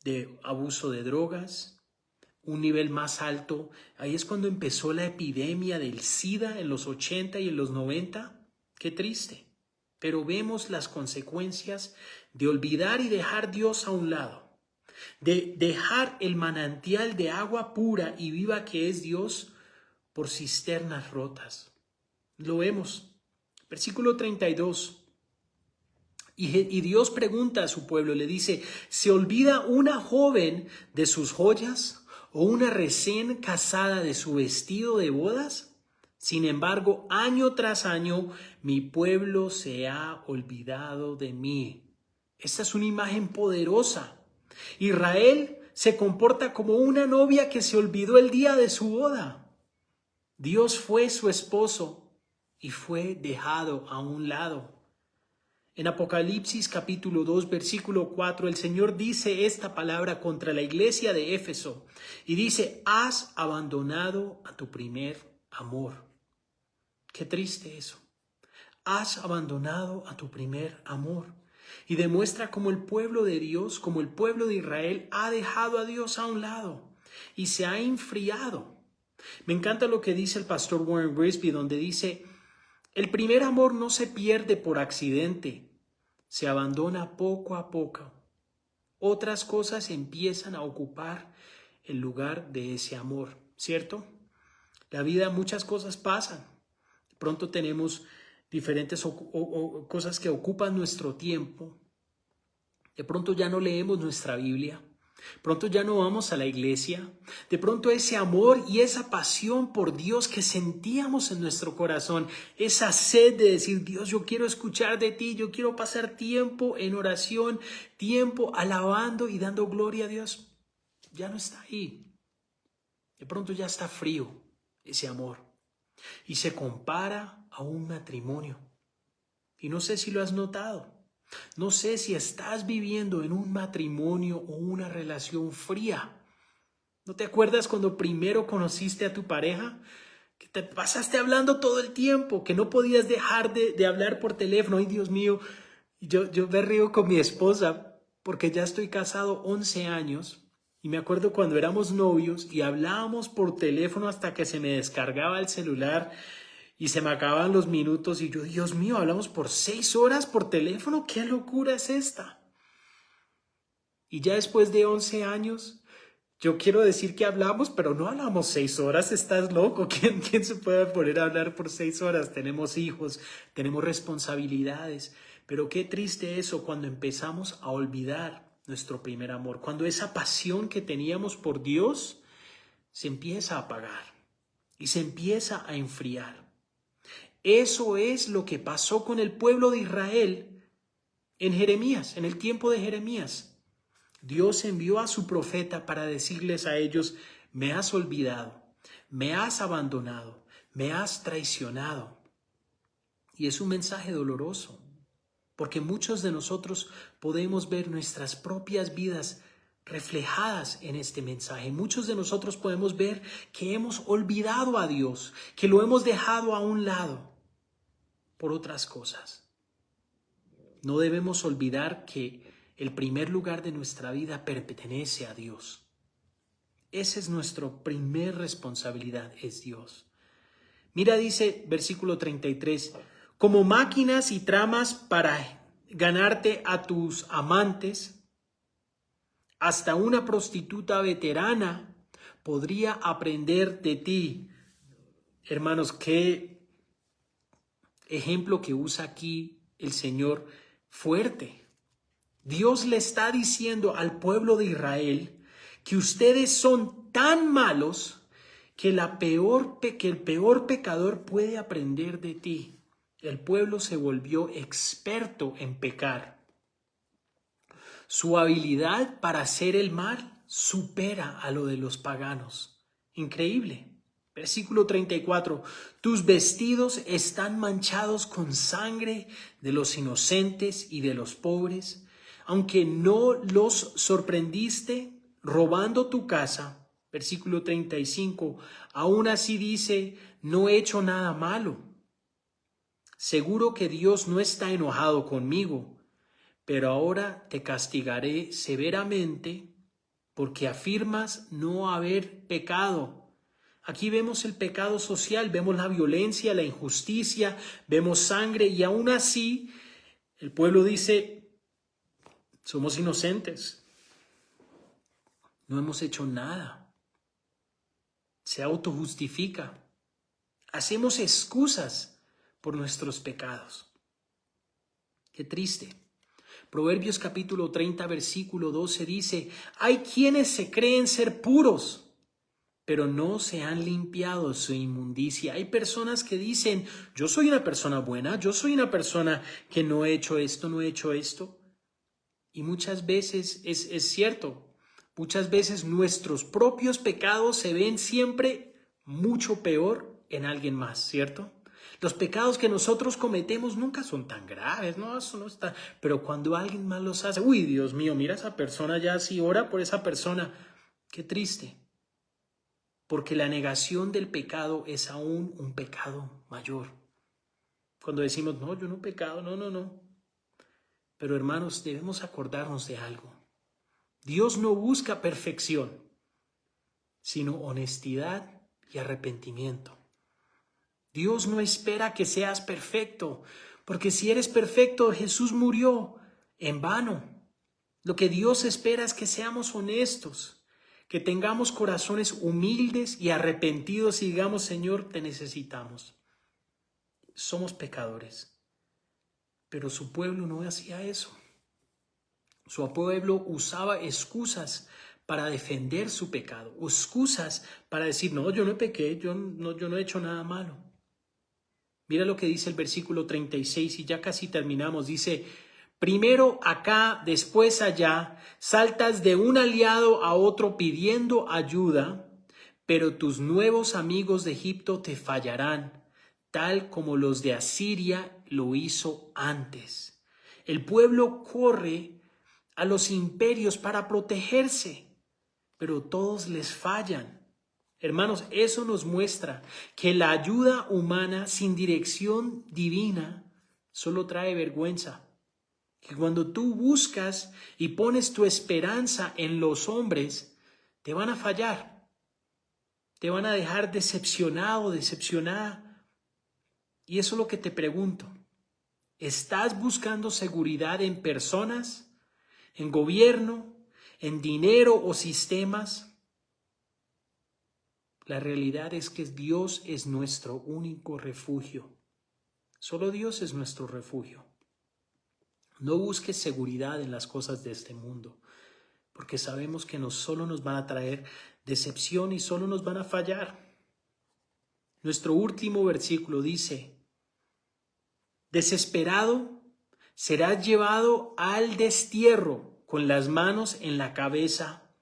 de abuso de drogas, un nivel más alto. Ahí es cuando empezó la epidemia del SIDA en los 80 y en los 90. Qué triste. Pero vemos las consecuencias de olvidar y dejar a Dios a un lado, de dejar el manantial de agua pura y viva que es Dios por cisternas rotas. Lo vemos. Versículo 32. Y Dios pregunta a su pueblo, le dice, ¿se olvida una joven de sus joyas o una recién casada de su vestido de bodas? Sin embargo, año tras año, mi pueblo se ha olvidado de mí. Esta es una imagen poderosa. Israel se comporta como una novia que se olvidó el día de su boda. Dios fue su esposo y fue dejado a un lado. En Apocalipsis capítulo 2, versículo 4, el Señor dice esta palabra contra la iglesia de Éfeso y dice, has abandonado a tu primer amor. Qué triste eso. Has abandonado a tu primer amor. Y demuestra cómo el pueblo de Dios, como el pueblo de Israel, ha dejado a Dios a un lado y se ha enfriado. Me encanta lo que dice el pastor Warren Wiersbe, donde dice, el primer amor no se pierde por accidente, se abandona poco a poco. Otras cosas empiezan a ocupar el lugar de ese amor, ¿cierto? La vida, muchas cosas pasan. De pronto tenemos diferentes cosas que ocupan nuestro tiempo. De pronto ya no leemos nuestra Biblia. Pronto ya no vamos a la iglesia. De pronto ese amor y esa pasión por Dios que sentíamos en nuestro corazón, esa sed de decir, Dios, yo quiero escuchar de ti, yo quiero pasar tiempo en oración, tiempo alabando y dando gloria a Dios, ya no está ahí. De pronto ya está frío ese amor y se compara a un matrimonio. Y no sé si lo has notado. No sé si estás viviendo en un matrimonio o una relación fría. ¿No te acuerdas cuando primero conociste a tu pareja? Que te pasaste hablando todo el tiempo, que no podías dejar de hablar por teléfono. Ay, Dios mío, yo me río con mi esposa porque ya estoy casado 11 años y me acuerdo cuando éramos novios y hablábamos por teléfono hasta que se me descargaba el celular y se me acaban los minutos y yo, Dios mío, hablamos por 6 horas por teléfono. ¿Qué locura es esta? Y ya después de 11 años, yo quiero decir que hablamos, pero no hablamos 6 horas. ¿Estás loco? ¿Quién se puede poner a hablar por 6 horas? Tenemos hijos, tenemos responsabilidades. Pero qué triste eso cuando empezamos a olvidar nuestro primer amor. Cuando esa pasión que teníamos por Dios se empieza a apagar y se empieza a enfriar. Eso es lo que pasó con el pueblo de Israel en Jeremías, en el tiempo de Jeremías. Dios envió a su profeta para decirles a ellos, me has olvidado, me has abandonado, me has traicionado. Y es un mensaje doloroso, porque muchos de nosotros podemos ver nuestras propias vidas reflejadas en este mensaje. Muchos de nosotros podemos ver que hemos olvidado a Dios, que lo hemos dejado a un lado por otras cosas. No debemos olvidar que el primer lugar de nuestra vida pertenece a Dios. Esa es nuestra primer responsabilidad, es Dios. Mira, dice versículo 33, como máquinas y tramas para ganarte a tus amantes, hasta una prostituta veterana podría aprender de ti. Hermanos, qué ejemplo que usa aquí el Señor fuerte. Dios le está diciendo al pueblo de Israel que ustedes son tan malos que el peor pecador puede aprender de ti. El pueblo se volvió experto en pecar. Su habilidad para hacer el mal supera a lo de los paganos. Increíble. Versículo 34. Tus vestidos están manchados con sangre de los inocentes y de los pobres. Aunque no los sorprendiste robando tu casa. Versículo 35. Aún así dice, no he hecho nada malo. Seguro que Dios no está enojado conmigo, pero ahora te castigaré severamente porque afirmas no haber pecado. Aquí vemos el pecado social, vemos la violencia, la injusticia, vemos sangre y aún así el pueblo dice, somos inocentes, no hemos hecho nada. Se autojustifica. Hacemos excusas por nuestros pecados. Qué triste. Proverbios capítulo 30, versículo 12 dice, hay quienes se creen ser puros, pero no se han limpiado su inmundicia. Hay personas que dicen, yo soy una persona buena, yo soy una persona que no he hecho esto, no he hecho esto. Y muchas veces es cierto, muchas veces nuestros propios pecados se ven siempre mucho peor en alguien más, ¿cierto? Los pecados que nosotros cometemos nunca son tan graves, no, eso no está. Pero cuando alguien más los hace, uy, Dios mío, mira a esa persona ya así, ora por esa persona. Qué triste. Porque la negación del pecado es aún un pecado mayor. Cuando decimos, no, yo no he pecado, no, no, no. Pero hermanos, debemos acordarnos de algo. Dios no busca perfección, sino honestidad y arrepentimiento. Dios no espera que seas perfecto, porque si eres perfecto, Jesús murió en vano. Lo que Dios espera es que seamos honestos, que tengamos corazones humildes y arrepentidos y digamos, Señor, te necesitamos. Somos pecadores, pero su pueblo no hacía eso. Su pueblo usaba excusas para defender su pecado, excusas para decir, no, yo no pequé, yo no he hecho nada malo. Mira lo que dice el versículo 36 y ya casi terminamos. Dice, primero acá, después allá, saltas de un aliado a otro pidiendo ayuda, pero tus nuevos amigos de Egipto te fallarán, tal como los de Asiria lo hizo antes. El pueblo corre a los imperios para protegerse, pero todos les fallan. Hermanos, eso nos muestra que la ayuda humana sin dirección divina solo trae vergüenza. Que cuando tú buscas y pones tu esperanza en los hombres, te van a fallar. Te van a dejar decepcionado, decepcionada. Y eso es lo que te pregunto. ¿Estás buscando seguridad en personas, en gobierno, en dinero o sistemas? La realidad es que Dios es nuestro único refugio. Solo Dios es nuestro refugio. No busques seguridad en las cosas de este mundo, porque sabemos que solo nos van a traer decepción y solo nos van a fallar. Nuestro último versículo dice, desesperado serás llevado al destierro con las manos en la cabeza,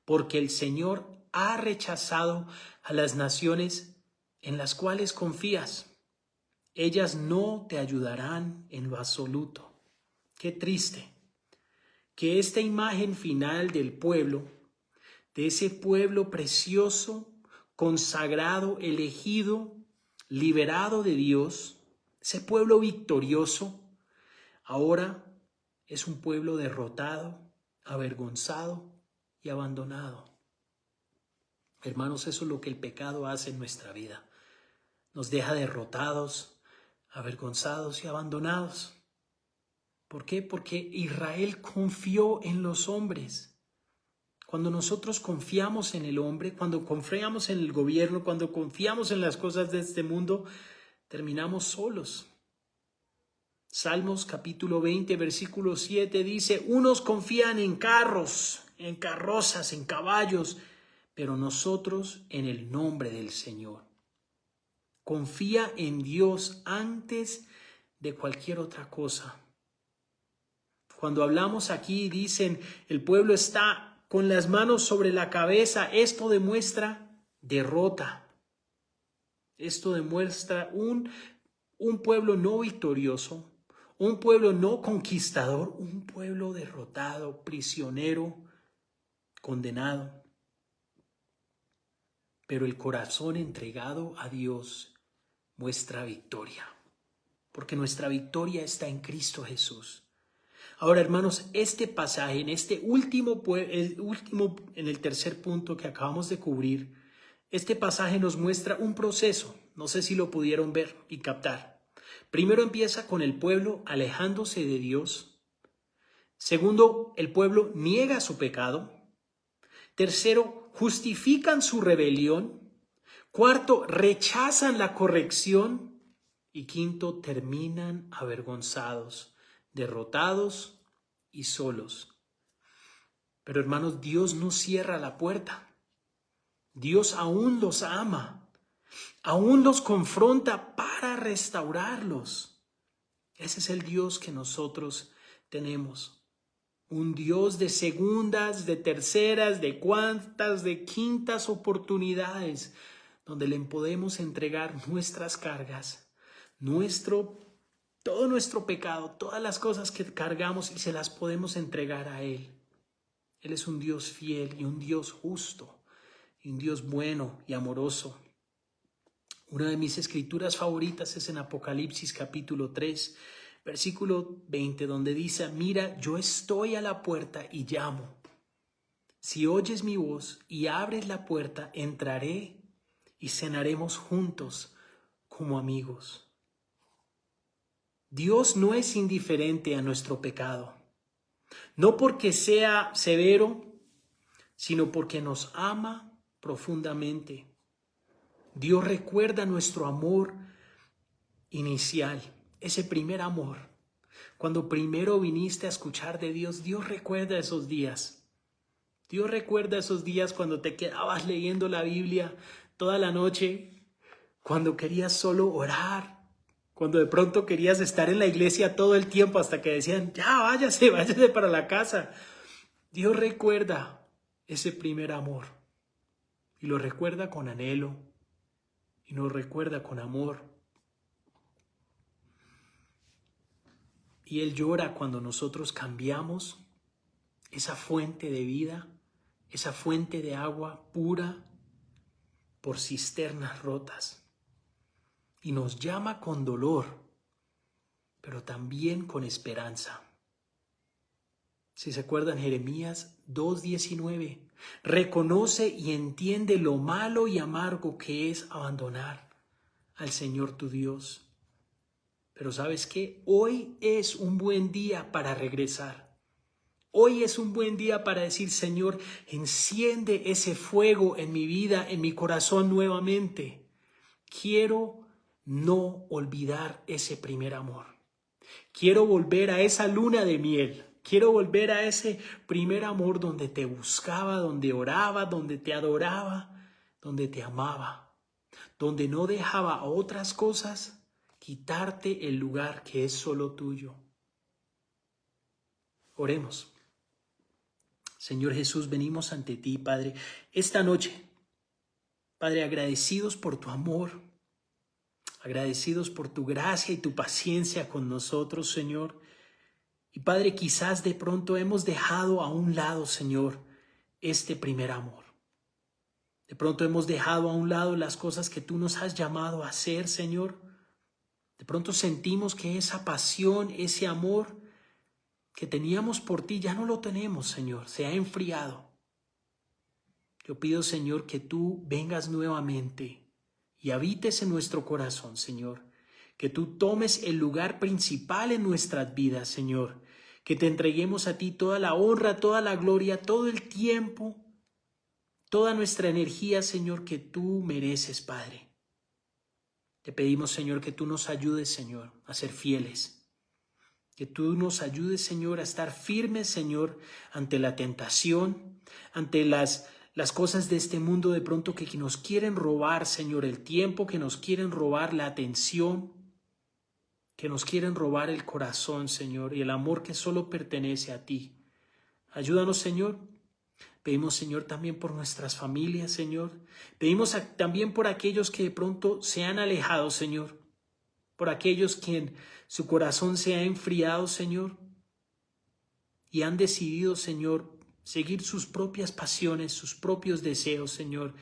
porque el Señor ha rechazado a las naciones en las cuales confías. Ellas no te ayudarán en lo absoluto. Qué triste que esta imagen final del pueblo, de ese pueblo precioso, consagrado, elegido, liberado de Dios, ese pueblo victorioso, ahora es un pueblo derrotado, avergonzado y abandonado. Hermanos, eso es lo que el pecado hace en nuestra vida. Nos deja derrotados, avergonzados y abandonados. ¿Por qué? Porque Israel confió en los hombres. Cuando nosotros confiamos en el hombre, cuando confiamos en el gobierno, cuando confiamos en las cosas de este mundo, terminamos solos. Salmos capítulo 20, versículo 7 dice, unos confían en carros, en carrozas, en caballos, pero nosotros en el nombre del Señor. Confía en Dios antes de cualquier otra cosa. Cuando hablamos aquí, dicen, el pueblo está con las manos sobre la cabeza. Esto demuestra derrota. Esto demuestra un pueblo no victorioso, un pueblo no conquistador, un pueblo derrotado, prisionero, condenado. Pero el corazón entregado a Dios muestra victoria. porque nuestra victoria está en Cristo Jesús. Ahora, hermanos, este pasaje, en este último, en el tercer punto que acabamos de cubrir, este pasaje nos muestra un proceso. No sé si lo pudieron ver y captar. Primero empieza con el pueblo alejándose de Dios. Segundo, el pueblo niega su pecado. Tercero, justifican su rebelión. Cuarto, rechazan la corrección. Y quinto, terminan avergonzados, derrotados y solos. Pero hermanos, Dios no cierra la puerta. Dios aún los ama, aún los confronta para restaurarlos. Ese es el Dios que nosotros tenemos. Un Dios de segundas, de terceras, de cuartas, de quintas oportunidades, donde le podemos entregar nuestras cargas, todo nuestro pecado, todas las cosas que cargamos y se las podemos entregar a Él. Él es un Dios fiel y un Dios justo y un Dios bueno y amoroso. Una de mis escrituras favoritas es en Apocalipsis capítulo 3, versículo 20, donde dice: mira, yo estoy a la puerta y llamo. Si oyes mi voz y abres la puerta, entraré y cenaremos juntos como amigos. Dios no es indiferente a nuestro pecado, no porque sea severo, sino porque nos ama profundamente. Dios recuerda nuestro amor inicial, ese primer amor. Cuando primero viniste a escuchar de Dios, Dios recuerda esos días. Dios recuerda esos días cuando te quedabas leyendo la Biblia toda la noche, cuando querías solo orar, cuando de pronto querías estar en la iglesia todo el tiempo hasta que decían: ya, váyase para la casa. Dios recuerda ese primer amor y lo recuerda con anhelo y nos recuerda con amor. Y Él llora cuando nosotros cambiamos esa fuente de vida, esa fuente de agua pura, por cisternas rotas. Y nos llama con dolor, pero también con esperanza. Si se acuerdan, Jeremías 2:19, reconoce y entiende lo malo y amargo que es abandonar al Señor tu Dios. Pero ¿sabes qué? Hoy es un buen día para regresar. Hoy es un buen día para decir: Señor, enciende ese fuego en mi vida, en mi corazón nuevamente. Quiero no olvidar ese primer amor. Quiero volver a esa luna de miel. Quiero volver a ese primer amor donde te buscaba, donde oraba, donde te adoraba, donde te amaba, donde no dejaba a otras cosas quitarte el lugar que es solo tuyo. Oremos. Señor Jesús, venimos ante ti, Padre, esta noche. Padre, agradecidos por tu amor, agradecidos por tu gracia y tu paciencia con nosotros, Señor. Y Padre, quizás de pronto hemos dejado a un lado, Señor, este primer amor. De pronto hemos dejado a un lado las cosas que tú nos has llamado a hacer, Señor. De pronto sentimos que esa pasión, ese amor que teníamos por ti, ya no lo tenemos, Señor, se ha enfriado. Yo pido, Señor, que tú vengas nuevamente y habites en nuestro corazón, Señor. Que tú tomes el lugar principal en nuestras vidas, Señor. Que te entreguemos a ti toda la honra, toda la gloria, todo el tiempo, toda nuestra energía, Señor, que tú mereces, Padre. Te pedimos, Señor, que tú nos ayudes, Señor, a ser fieles. Que tú nos ayudes, Señor, a estar firmes, Señor, ante la tentación, ante las cosas de este mundo de pronto que nos quieren robar, Señor, el tiempo, que nos quieren robar la atención, que nos quieren robar el corazón, Señor, y el amor que solo pertenece a ti. Ayúdanos, Señor. Pedimos, Señor, también por nuestras familias, Señor. Pedimos también por aquellos que de pronto se han alejado, Señor. Por aquellos que su corazón se ha enfriado, Señor, y han decidido, Señor, seguir sus propias pasiones, sus propios deseos, Señor.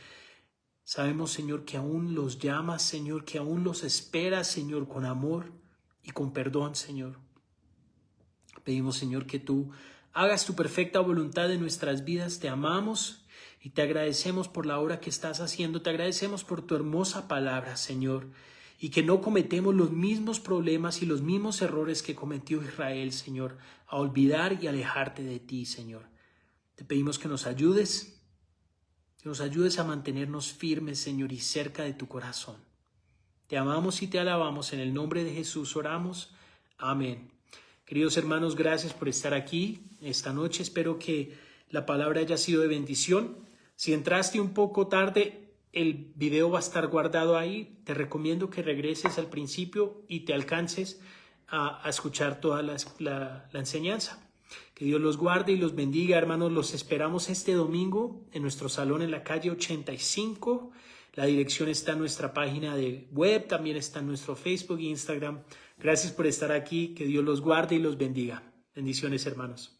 Sabemos, Señor, que aún los llamas, Señor, que aún los esperas, Señor, con amor y con perdón, Señor. Pedimos, Señor, que tú hagas tu perfecta voluntad en nuestras vidas. Te amamos y te agradecemos por la obra que estás haciendo. Te agradecemos por tu hermosa palabra, Señor, y que no cometemos los mismos problemas y los mismos errores que cometió Israel, Señor, a olvidar y alejarte de ti, Señor. Te pedimos que nos ayudes a mantenernos firmes, Señor, y cerca de tu corazón. Te amamos y te alabamos. En el nombre de Jesús oramos. Amén. Queridos hermanos, gracias por estar aquí esta noche. Espero que la palabra haya sido de bendición. Si entraste un poco tarde, el video va a estar guardado ahí. Te recomiendo que regreses al principio y te alcances a escuchar toda la enseñanza. Que Dios los guarde y los bendiga, hermanos. Los esperamos este domingo en nuestro salón en la calle 85. La dirección está en nuestra página de web, también está en nuestro Facebook e Instagram. Gracias por estar aquí. Que Dios los guarde y los bendiga. Bendiciones, hermanos.